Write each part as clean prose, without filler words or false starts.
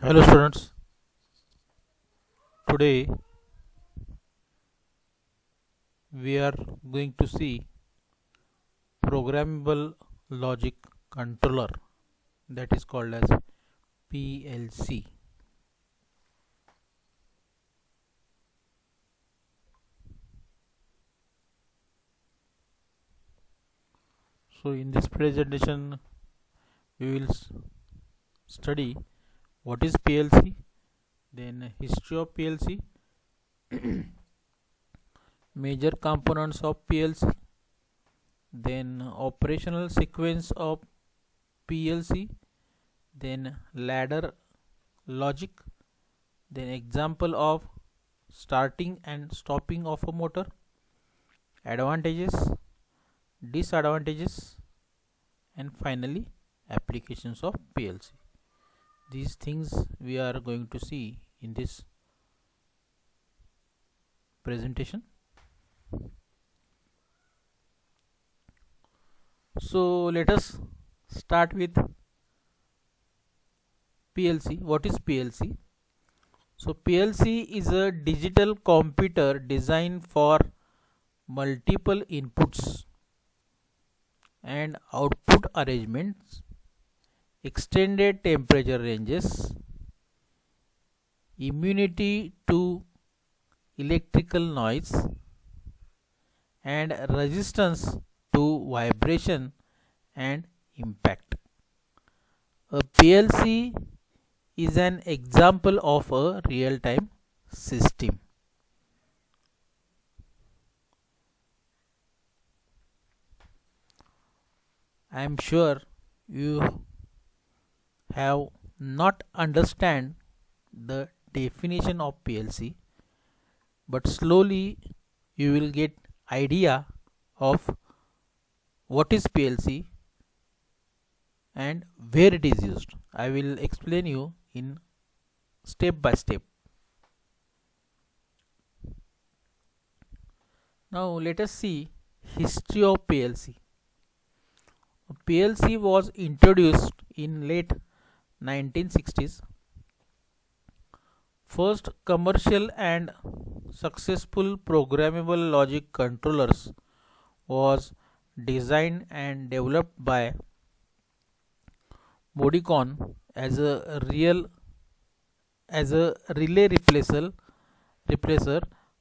Hello students, today we are going to see programmable logic controller, that is called as PLC. So in this presentation we will study what is PLC, then history of PLC, major components of PLC, then operational sequence of PLC, then ladder logic, then example of starting and stopping of a motor, advantages, disadvantages, and finally applications of PLC. These things we are going to see in this presentation. So let us start with PLC. What is PLC? So PLC is a digital computer designed for multiple inputs and output arrangements, extended temperature ranges, immunity to electrical noise, and resistance to vibration and impact. A PLC is an example of a real-time system. I am sure you have not understand the definition of PLC, but slowly you will get idea of what is PLC and where it is used. I will explain you in step by step. Now let us see history of PLC. PLC was introduced in late 1960s. First commercial and successful programmable logic controllers was designed and developed by Modicon as a relay replacer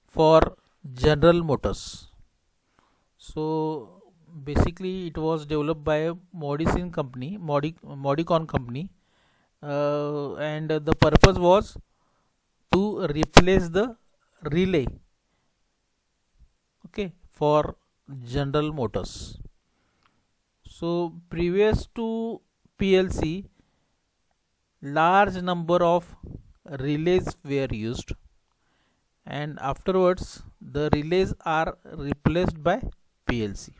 for General Motors. So basically it was developed by Modicon company, and the purpose was to replace the relay, for General Motors. So previous to PLC, large number of relays were used, and afterwards the relays are replaced by PLC.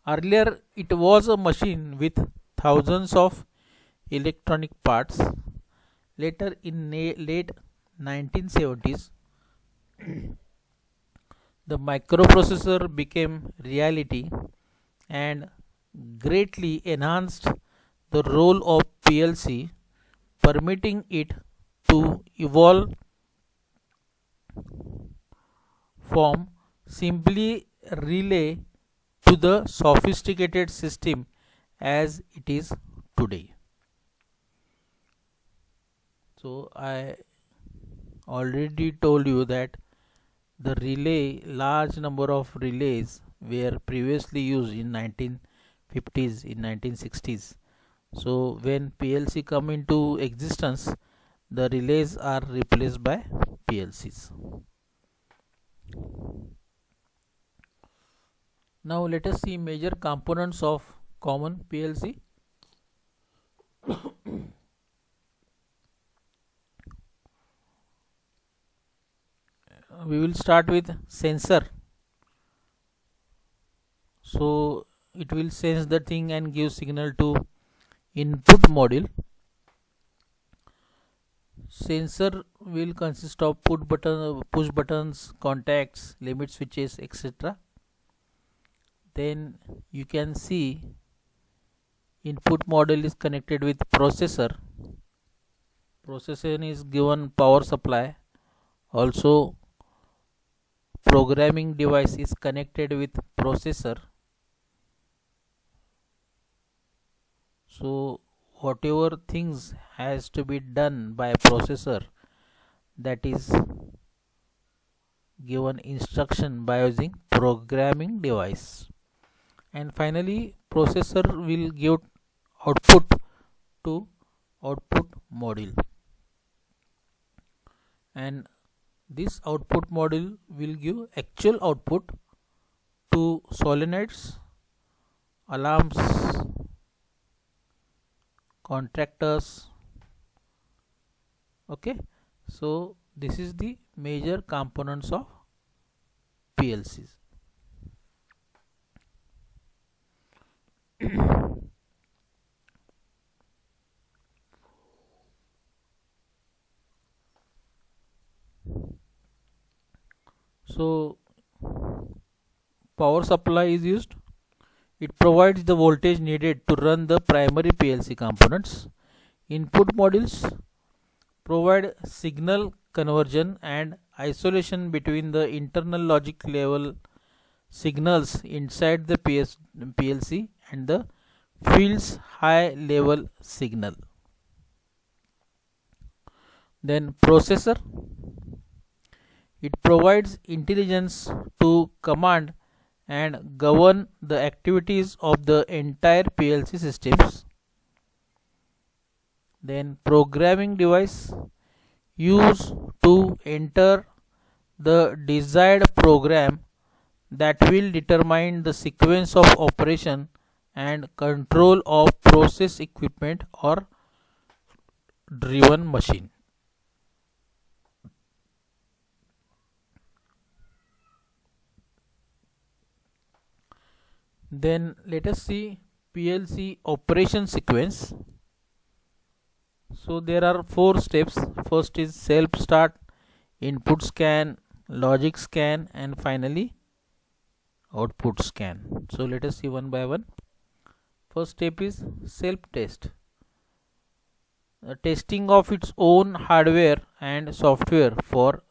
Earlier it was a machine with thousands of electronic parts. Later in late 1970s, the microprocessor became reality and greatly enhanced the role of PLC, permitting it to evolve from simply relay to the sophisticated system as it is today. So I already told you that the large number of relays were previously used in 1950s, in 1960s. So when PLC come into existence, the relays are replaced by PLCs. Now let us see major components of common PLC. We will start with sensor. So it will sense the thing and give signal to input module. Sensor will consist of push buttons, contacts, limit switches, etc. Then you can see Input module is connected with processor. Processor is given power supply. Also, programming device is connected with processor. So whatever things has to be done by processor, that is given instruction by using programming device. And finally processor will give output to output module, and this output module will give actual output to solenoids, alarms, contractors. Okay, so this is the major components of PLCs. So power supply is used. It provides the voltage needed to run the primary PLC components. Input modules provide signal conversion and isolation between the internal logic level signals inside the PLC and the field's high level signal. Then processor, it provides intelligence to command and govern the activities of the entire PLC systems. Then programming device, used to enter the desired program that will determine the sequence of operation and control of process equipment or driven machine. Then let us see PLC operation sequence. So there are 4 steps. First is self start, input scan, logic scan, and finally output scan. So let us see one by one. First step is self test. Testing of its own hardware and software for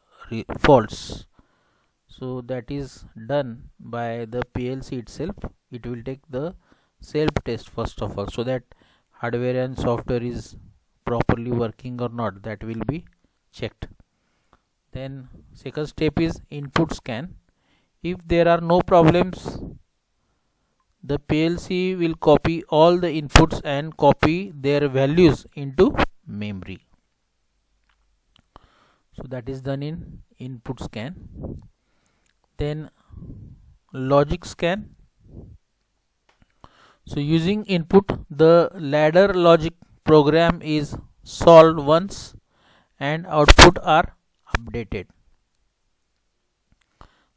faults. So that is done by the PLC itself. It will take the self test first of all, so that hardware and software is properly working or not, that will be checked. Then second step is input scan. If there are no problems, the PLC will copy all the inputs and copy their values into memory. So that is done in input scan. Then logic scan. So using input, the ladder logic program is solved once and output are updated.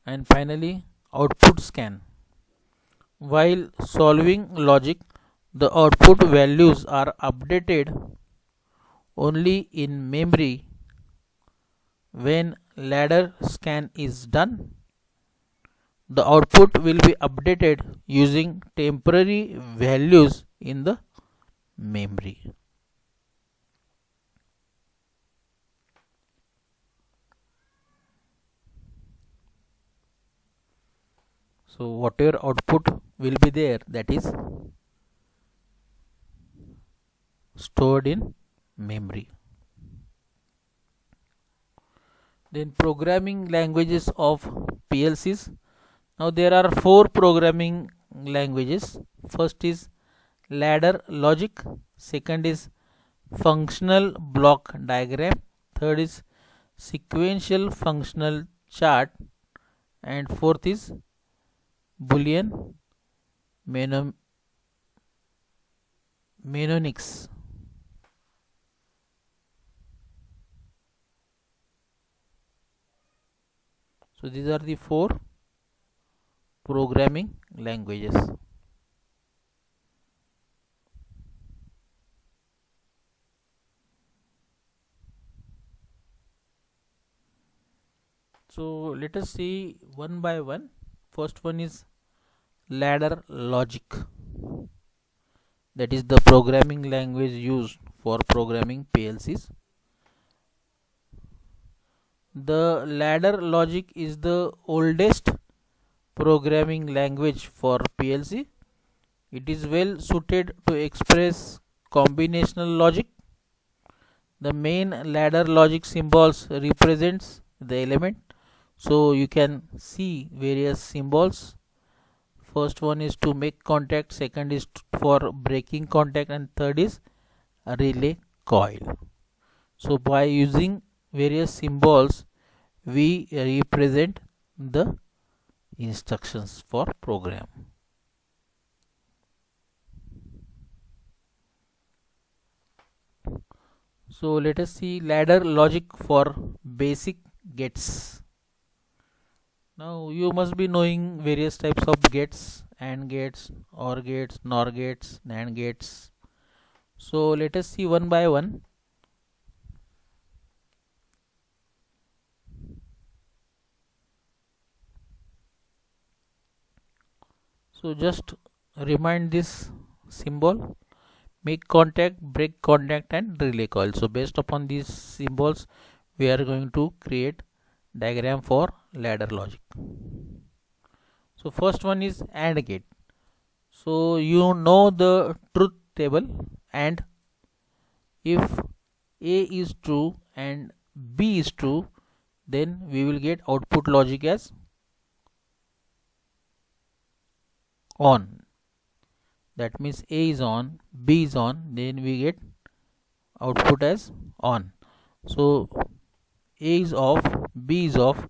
And finally output scan. While solving logic, the output values are updated only in memory. When ladder scan is done, the output will be updated using temporary values in the memory. So whatever output will be there, that is stored in memory. Then programming languages of PLCs. Now there are 4 programming languages. First is ladder logic, second is functional block diagram, third is sequential functional chart, and fourth is Boolean mnemonics. So these are the 4 programming languages. So let us see one by one. First one is ladder logic. that is the programming language used for programming PLCs. The ladder logic is the oldest programming language for PLC. It is well suited to express combinational logic. The main ladder logic symbols represents the element. So you can see various symbols. First one is to make contact, second is for breaking contact, and third is a relay coil. So by using various symbols we represent the instructions for program. So let us see ladder logic for basic gates. Now you must be knowing various types of gates: AND gates, OR gates, NOR gates, NAND gates. So let us see one by one. So just remind this symbol: make contact, break contact, and relay coil. So based upon these symbols we are going to create diagram for ladder logic. So first one is AND gate. So you know the truth table, and if A is true and B is true, then we will get output logic as on. That means A is on, B is on, then we get output as on. So A is off, B is off,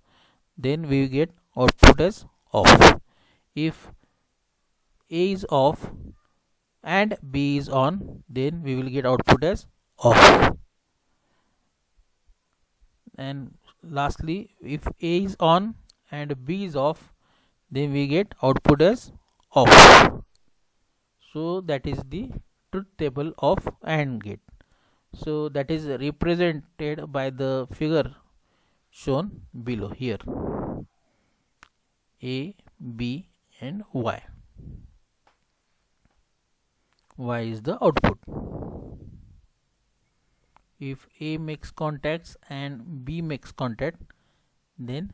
then we get output as off. If A is off and B is on, then we will get output as off. And lastly, if A is on and B is off, then we get output as off. So that is the truth table of AND gate. So that is represented by the figure shown below here: A, B and Y. Y is the output. If A makes contacts and B makes contact, then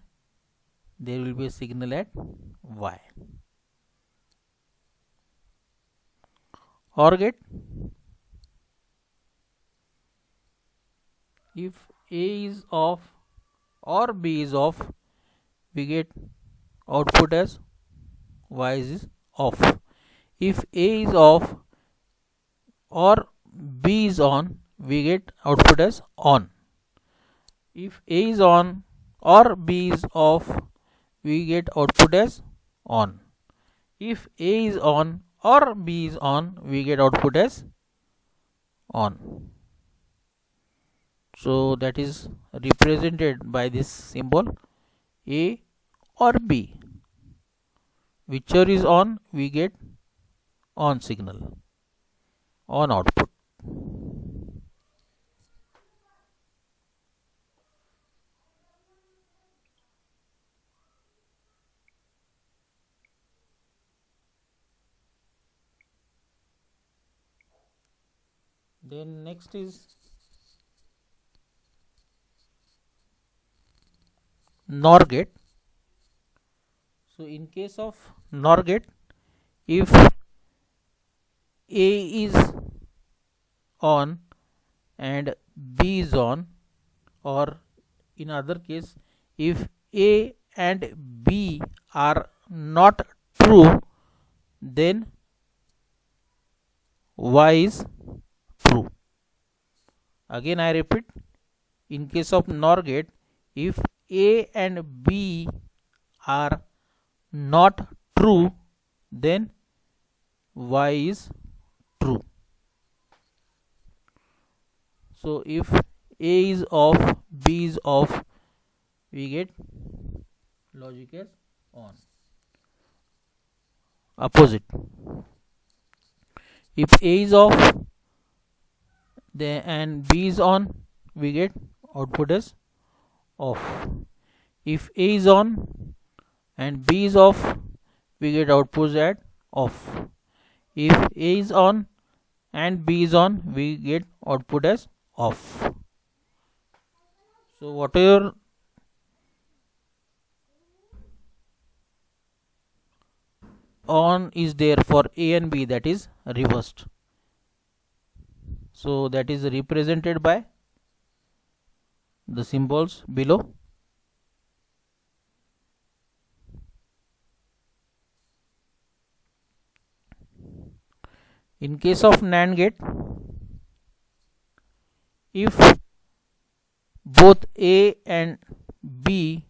there will be a signal at Y. OR gate: if A is off or B is off, we get output as Y is off. If A is off or B is on, we get output as on. If A is on or B is off, we get output as on. If A is on or B is on, we get output as on. So that is represented by this symbol A or B. Whichever is on, we get on signal, on output. Then next is NOR gate. So in case of NOR gate, if A is on and B is on, or in other case if A and B are not true, then Y is true. Again I repeat, in case of NOR gate, if A and B are not true, then Y is true. So if A is off, B is off, we get logic as on. Opposite: if A is off and B is on, we get output as off. If A is on and B is off, we get output at off. If A is on and B is on, we get output as off. So whatever on is there for A and B, that is reversed. So that is represented by the symbols below. In case of NAND gate, if both A and B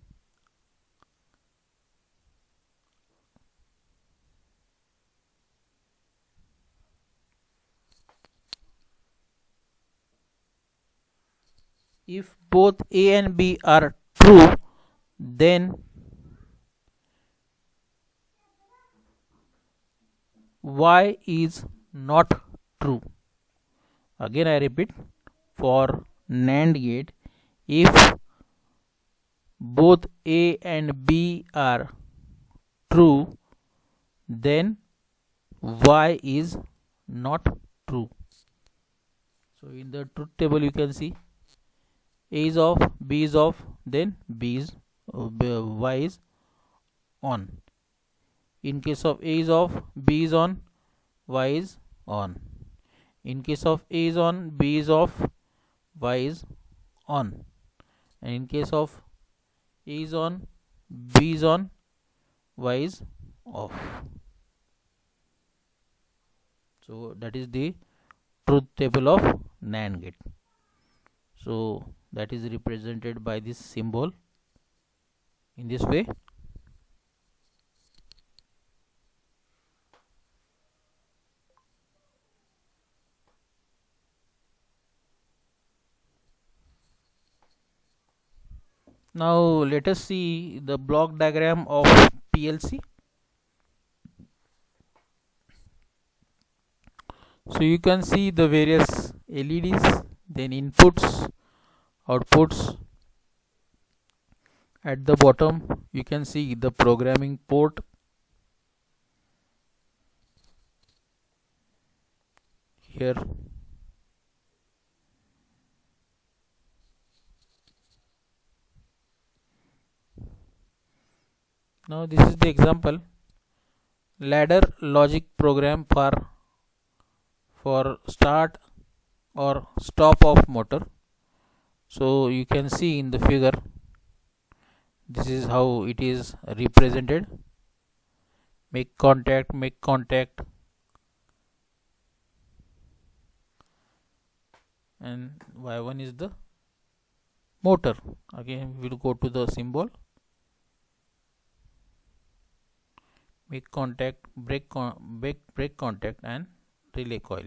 if both A and B are true, then Y is not true. Again I repeat, for NAND gate, if both A and B are true, then Y is not true. So in the truth table you can see A is off, B is off, then Y is on. In case of A is off, B is on, Y is on. In case of A is on, B is off, Y is on. And in case of A is on, B is on, Y is off. So that is the truth table of NAND gate. So that is represented by this symbol in this way. Now let us see the block diagram of PLC. So you can see the various LEDs, then inputs, outputs. At the bottom you can see the programming port. Here now this is the example ladder logic program for start or stop of motor. So you can see in the figure, this is how it is represented. Make contact, and Y1 is the motor. Again we will go to the symbol, make contact, break contact, and relay coil.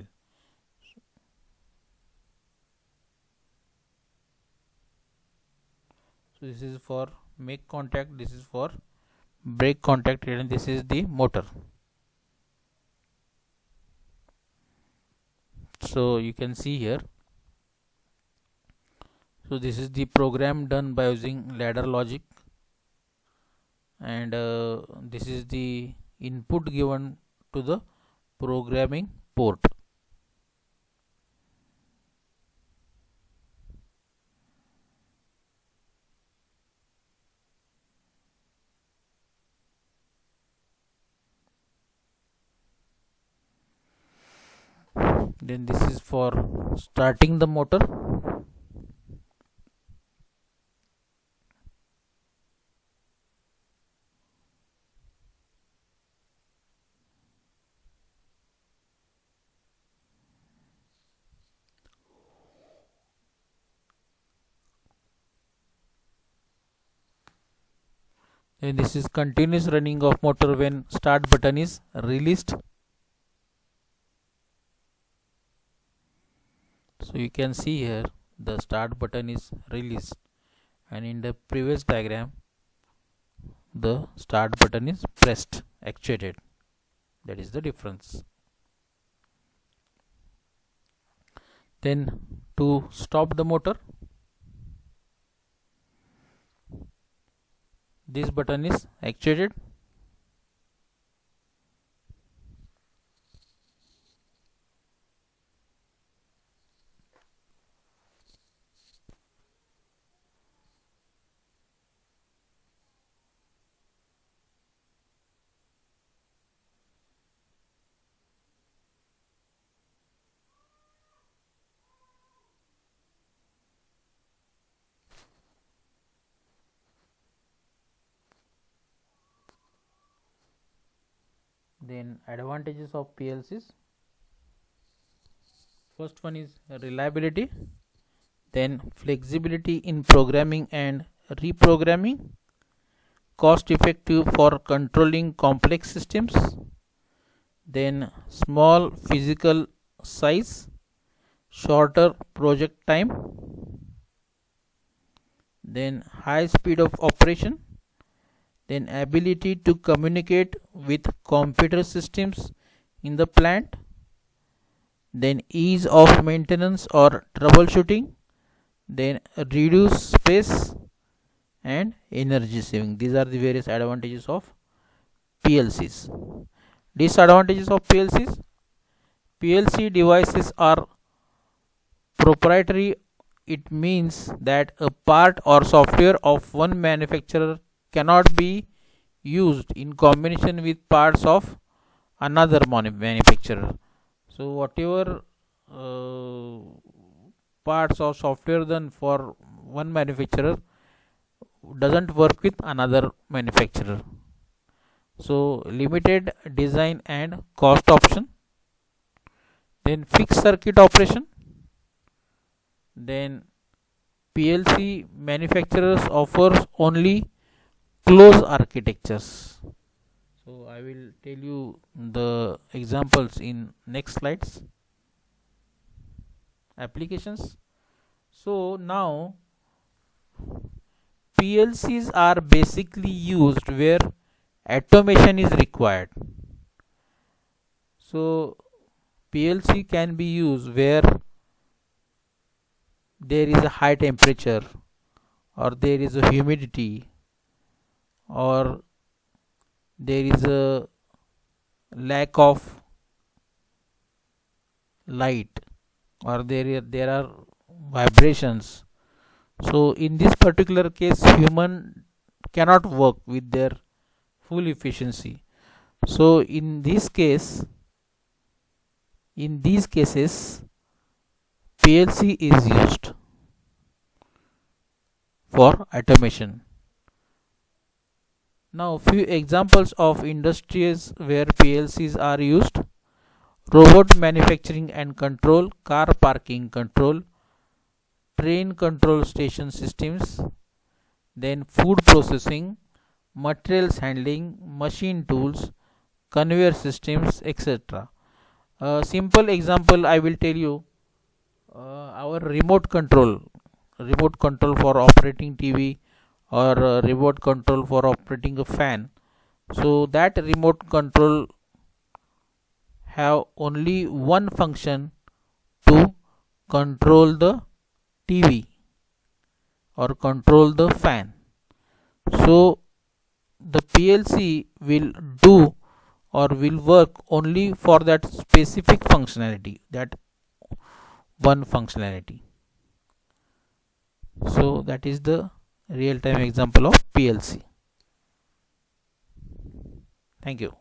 So this is for make contact, this is for break contact, and this is the motor. So you can see here, so this is the program done by using ladder logic, and this is the input given to the programming port. Then this is for starting the motor. And this is continuous running of motor when start button is released. So you can see here the start button is released, and in the previous diagram the start button is pressed, actuated. That is the difference. Then to stop the motor, this button is actuated, Then advantages of PLCs. First one is reliability, then flexibility in programming and reprogramming, cost effective for controlling complex systems, then small physical size, shorter project time, then high speed of operation, then ability to communicate with computer systems in the plant, then ease of maintenance or troubleshooting, then reduce space and energy saving. These are the various advantages of PLCs. Disadvantages of PLCs. PLC devices are proprietary. It means that a part or software of one manufacturer cannot be used in combination with parts of another manufacturer. So whatever parts of software done for one manufacturer doesn't work with another manufacturer. So limited design and cost option, then fixed circuit operation, then PLC manufacturers offers only closed architectures. So I will tell you the examples in next slides. Applications. So now PLCs are basically used where automation is required. So PLC can be used where there is a high temperature, or there is a humidity, or there is a lack of light, or there are vibrations. So in this particular case, human cannot work with their full efficiency. So in these cases, PLC is used for automation. Now few examples of industries where PLCs are used: robot manufacturing and control, car parking control, train control station systems, then food processing, materials handling, machine tools, conveyor systems, etc. A simple example I will tell you, our remote control for operating TV, or remote control for operating a fan. So that remote control have only one function, to control the TV or control the fan. So the PLC will do or will work only for that specific functionality, that one functionality. So that is the real time example of PLC. Thank you.